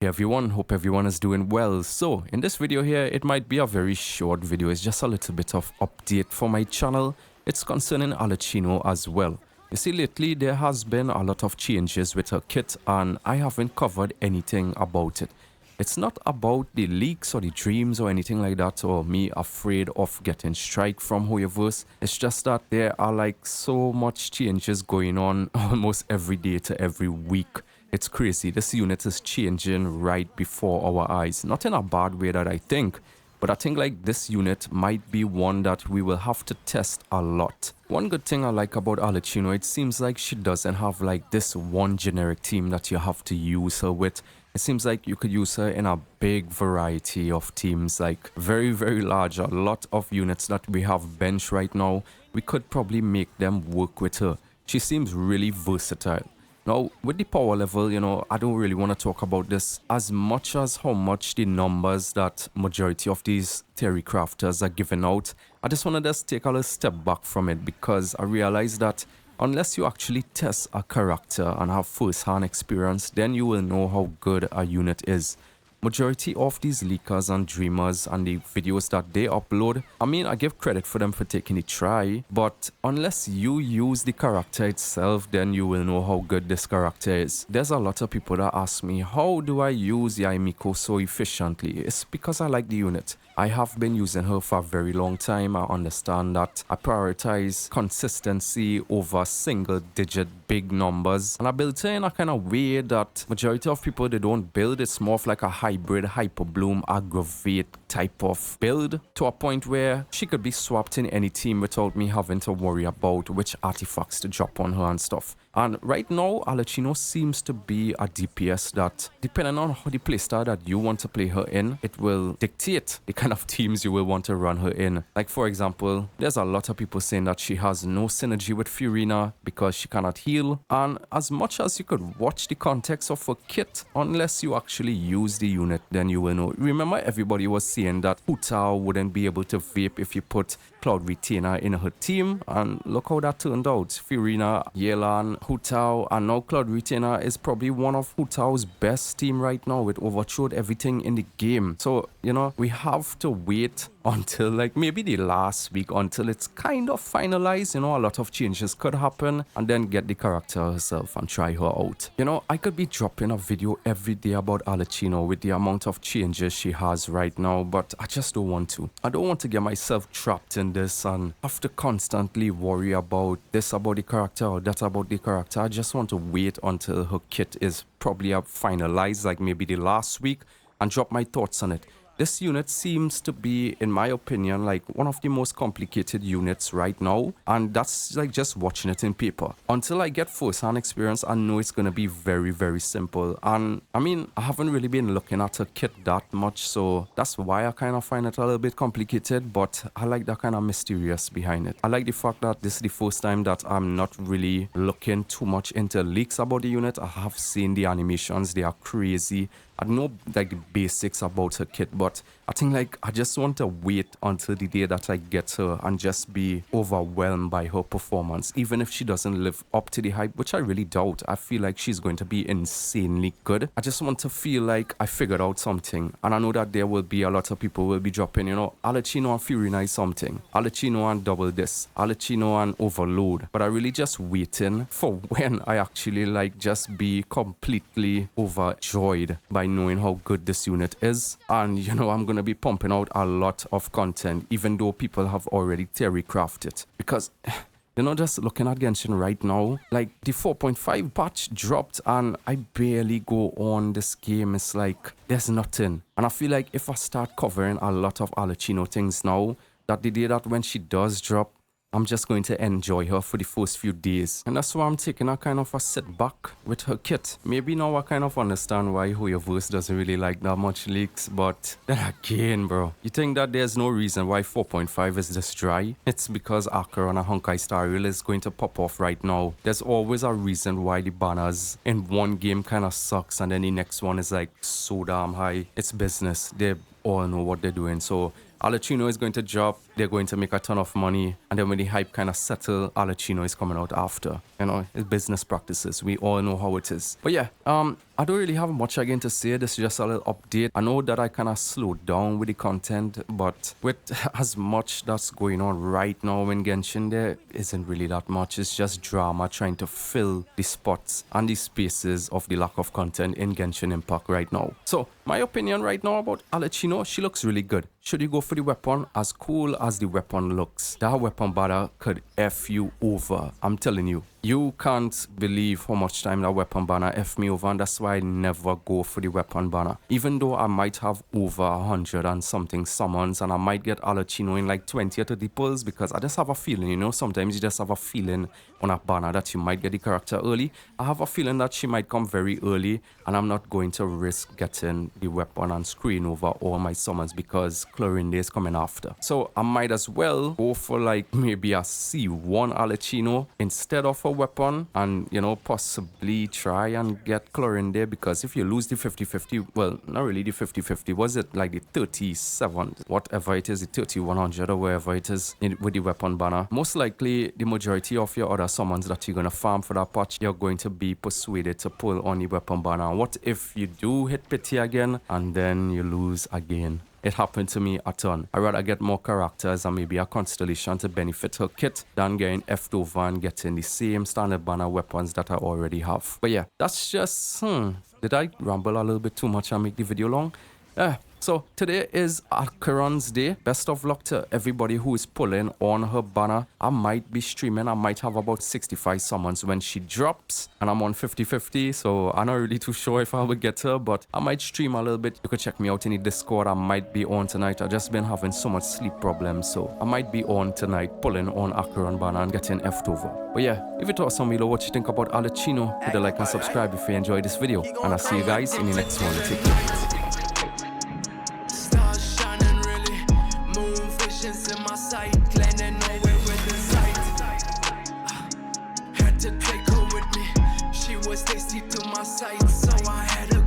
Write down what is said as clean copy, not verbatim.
Hey everyone, hope everyone is doing well. So in this video here, it might be a very short video. It's just a little bit of update for my channel. It's concerning Arlechinno as well. You see, lately there has been a lot of changes with her kit and I haven't covered anything about it. It's not about the leaks or the dreams or anything like that, or me afraid of getting strike from Hoyoverse. It's just that there are like so much changes going on almost every day to every week. It's crazy. This unit is changing right before our eyes. Not in a bad way that I think, but I think like this unit might be one that we will have to test a lot. One good thing I like about Arlechinno, it seems like she doesn't have like this one generic team that you have to use her with. It seems like you could use her in a big variety of teams, like very, very large. A lot of units that we have bench right now, we could probably make them work with her. She seems really versatile. Now, with the power level, I don't really want to talk about this as much as how much the numbers that majority of these theory crafters are giving out. I just want to just take a little step back from it because I realize that unless you actually test a character and have first-hand experience, then you will know how good a unit is. Majority of these leakers and dreamers and the videos that they upload, I mean, I give credit for them for taking a try, but unless you use the character itself, then you will know how good this character is. There's a lot of people that ask me, how do I use Yaimiko so efficiently? It's because I like the unit. I have been using her for a very long time. I understand that I prioritize consistency over single-digit big numbers. And I built her in a kind of way that majority of people, they don't build. It's more of like a hybrid, hyper bloom, aggravate type of build to a point where she could be swapped in any team without me having to worry about which artifacts to drop on her and stuff. And right now, Arlechinno seems to be a DPS that, depending on how the playstyle that you want to play her in, it will dictate the kind of teams you will want to run her in. Like, for example, there's a lot of people saying that she has no synergy with Furina because she cannot heal. And as much as you could watch the context of her kit, unless you actually use the unit, then you will know. Remember, everybody was saying that Hu Tao wouldn't be able to vape if you put Cloud Retainer in her team, and look how that turned out. Furina, Yelan, Hu Tao, and now Cloud Retainer is probably one of Hu Tao's best team right now. It overshadowed everything in the game. So, we have to wait until like maybe the last week until it's kind of finalized. A lot of changes could happen, and then get the character herself and try her out. I could be dropping a video every day about Arlechinno with the amount of changes she has right now, but I just don't want to. I don't want to get myself trapped in this and have to constantly worry about this about the character or that about the character. I just want to wait until her kit is probably finalized, like maybe the last week, and drop my thoughts on it. This unit seems to be, in my opinion, like one of the most complicated units right now, and that's like just watching it in paper. Until I get first-hand experience, I know it's going to be very, very simple. And I mean, I haven't really been looking at her kit that much, so that's why I kind of find it a little bit complicated, but I like that kind of mysterious behind it. I like the fact that this is the first time that I'm not really looking too much into leaks about the unit. I have seen the animations, they are crazy. I know like the basics about her kit, but I think like I just want to wait until the day that I get her and just be overwhelmed by her performance, even if she doesn't live up to the hype, which I really doubt. I feel like she's going to be insanely good. I just want to feel like I figured out something, and I know that there will be a lot of people will be dropping, Arlechinno and Furina is something, Arlechinno and double this, Arlechinno and overload, but I really just waiting for when I actually like just be completely overjoyed by knowing how good this unit is. And I'm gonna be pumping out a lot of content, even though people have already theory crafted, because just looking at Genshin right now, like the 4.5 patch dropped and I barely go on this game. It's like there's nothing, and I feel like if I start covering a lot of Arlechinno things now, that the day that when she does drop, I'm just going to enjoy her for the first few days. And that's why I'm taking a kind of a setback with her kit. Maybe now I kind of understand why Hoyoverse doesn't really like that much leaks. But then again, bro, you think that there's no reason why 4.5 is this dry? It's because Acheron and Honkai Star Rail is going to pop off right now. There's always a reason why the banners in one game kind of sucks and then the next one is like so damn high. It's business. They all know what they're doing. So Arlecchino is going to drop, they're going to make a ton of money, and then when the hype kind of settle, Arlecchino is coming out after. You know, it's business practices. We all know how it is. But yeah, I don't really have much again to say. This is just a little update. I know that I kind of slowed down with the content, but with as much that's going on right now in Genshin, there isn't really that much. It's just drama trying to fill the spots and the spaces of the lack of content in Genshin Impact right now. So my opinion right now about Arlecchino, she looks really good. Should you go for the weapon? As cool as the weapon looks, that weapon banner could F you over. I'm telling you. You can't believe how much time that weapon banner F me over, and that's why I never go for the weapon banner. Even though I might have over 100 and something summons, and I might get Arlecchino in like 20 or 30 pulls, because I just have a feeling, you know, sometimes you just have a feeling on a banner that you might get the character early. I have a feeling that she might come very early, and I'm not going to risk getting the weapon and screwing over all my summons because Chlorinde is coming after. So I might as well go for like maybe a C1 Arlecchino instead of a weapon, and you know, possibly try and get Chlorinde, because if you lose the 50-50, well, not really the 50-50, was it like the 37, whatever it is, the 3100 or wherever it is with the weapon banner, most likely the majority of your other summons that you're going to farm for that patch, you're going to be persuaded to pull on the weapon banner. And what if you do hit pity again and then you lose again? It happened to me a ton. I'd rather get more characters and maybe a constellation to benefit her kit than getting F'd over and getting the same standard banner weapons that I already have. But yeah, that's just, did I ramble a little bit too much and make the video long? So today is Acheron's day. Best of luck to everybody who is pulling on her banner. I might be streaming. I might have about 65 summons when she drops, and I'm on 50-50, so I'm not really too sure if I will get her, but I might stream a little bit. You could check me out in the Discord. I might be on tonight. I've just been having so much sleep problems, so I might be on tonight pulling on Acheron banner and getting F'd over. But yeah, if you thought some what you think about Arlecchino, hit a like and subscribe if you enjoyed this video, and I'll see you guys in the next one. Take care. In my sight, landing nowhere within sight. Had to take her with me. She was tasty to my sight, so I had to